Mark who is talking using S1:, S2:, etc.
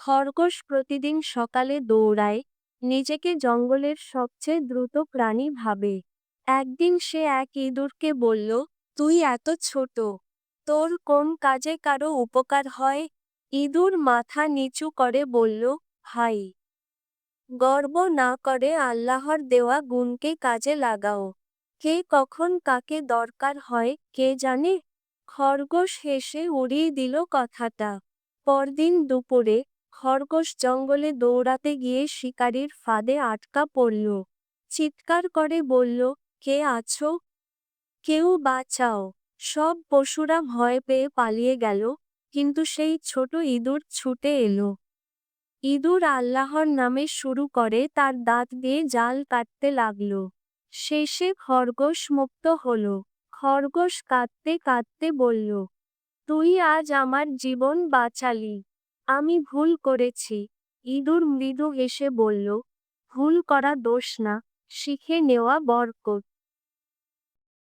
S1: খরগোশ প্রতিদিন সকালে দৌড়ায়, নিজেকে জঙ্গলের সবচেয়ে দ্রুত প্রাণী ভাবে। একদিন সে এক ইঁদুরকে বলল, তুই এত ছোট, তোর কোন কাজে কারো উপকার হয়? ইঁদুর মাথা নিচু করে বলল, ভাই, গর্ব না করে আল্লাহর দেওয়া গুণকে কাজে লাগাও। কে কখন কাকে দরকার হয় কে জানে? খরগোশ হেসে উড়িয়ে দিল কথাটা। পরদিন দুপুরে খরগোশ জঙ্গলে দৌড়াতে গিয়ে শিকারীর ফাঁদে আটকা পড়ল। চিৎকার করে বলল, কে আছো? কেউ বাঁচাও! সব পশুরা ভয় পেয়ে পালিয়ে গেল, কিন্তু সেই ছোট ইঁদুর ছুটে এলো। ইঁদুর আল্লাহর নামে শুরু করে তার দাঁত দিয়ে জাল কাটতে লাগল। শেষে খরগোশ মুক্ত হল। খরগোশ কাঁদতে কাঁদতে বলল, তুই আজ আমার জীবন বাঁচালি। আমি ভুল করেছি। ইঁদুর মৃদু হেসে বলল, ভুল করা দোষ না, শিখে নেওয়া বরকত।